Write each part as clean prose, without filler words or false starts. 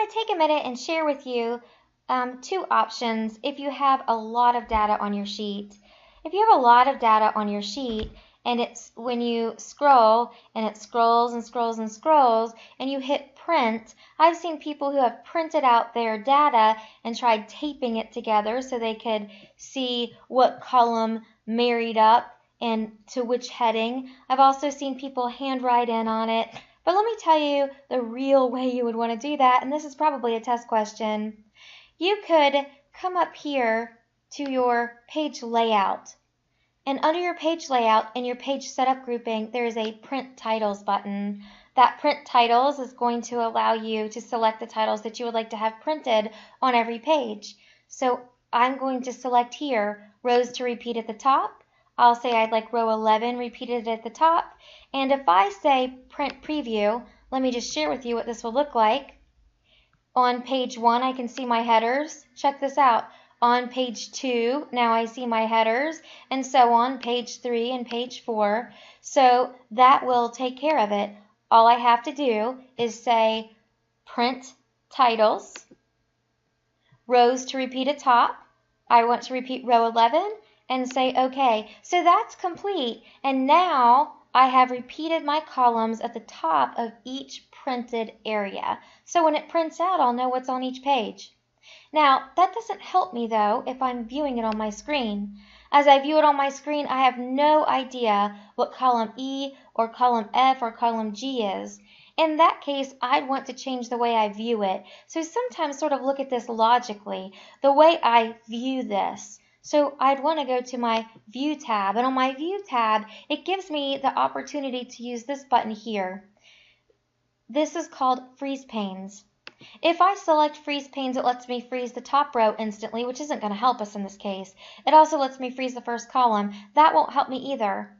to take a minute and share with you two options if you have a lot of data on your sheet. If you have a lot of data on your sheet and it's when you scroll and it scrolls and scrolls and scrolls and you hit print, I've seen people who have printed out their data and tried taping it together so they could see what column married up and to which heading. I've also seen people handwrite in on it. But let me tell you the real way you would want to do that, and this is probably a test question. You could come up here to your page layout. And under your page layout and your page setup grouping, there is a print titles button. That print titles is going to allow you to select the titles that you would like to have printed on every page. So I'm going to select here rows to repeat at the top. I'll say I'd like row 11 repeated at the top. And if I say print preview, let me just share with you what this will look like. On page 1, I can see my headers. Check this out. On page 2, now I see my headers, and so on, page 3 and page 4. So that will take care of it. All I have to do is say print titles, rows to repeat at top. I want to repeat row 11 and say OK. So that's complete, and now I have repeated my columns at the top of each printed area. So when it prints out, I'll know what's on each page. Now, that doesn't help me, though, if I'm viewing it on my screen. As I view it on my screen, I have no idea what column E or column F or column G is. In that case, I'd want to change the way I view it. So sometimes sort of look at this logically, the way I view this. So I'd want to go to my View tab, and on my View tab, it gives me the opportunity to use this button here. This is called FreezePanes. If I select FreezePanes, it lets me freeze the top row instantly, which isn't going to help us in this case. It also lets me freeze the first column. That won't help me either.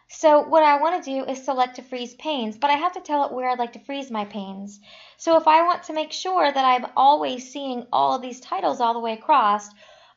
So what I want to do is select to freeze panes, but I have to tell it where I'd like to freeze my panes. So if I want to make sure that I'm always seeing all of these titles all the way across,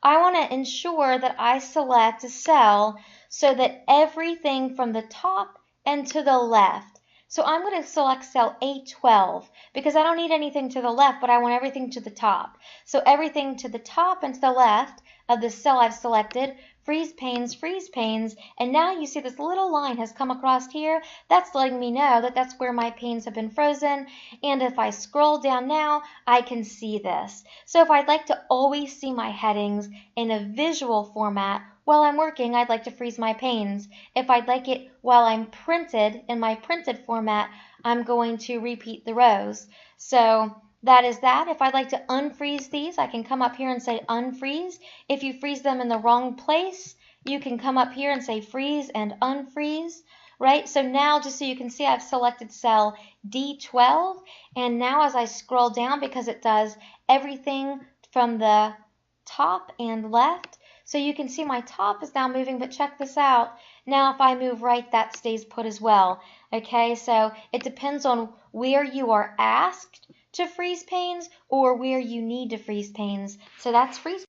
I want to ensure that I select a cell so that everything from the top and to the left. So I'm going to select cell A12 because I don't need anything to the left, but I want everything to the top. So everything to the top and to the left of the cell I've selected, freeze panes, and now you see this little line has come across here. That's letting me know that that's where my panes have been frozen, and if I scroll down now, I can see this. So if I'd like to always see my headings in a visual format while I'm working, I'd like to freeze my panes. If I'd like it while I'm printed in my printed format, I'm going to repeat the rows. So that is that. If I'd like to unfreeze these, I can come up here and say unfreeze. If you freeze them in the wrong place, you can come up here and say freeze and unfreeze, right? So now, just so you can see, I've selected cell D12, and now as I scroll down, because it does everything from the top and left, so you can see my top is now moving, but check this out. Now if I move right, that stays put as well. Okay, so it depends on where you are asked to freeze panes or where you need to freeze panes. So that's freeze.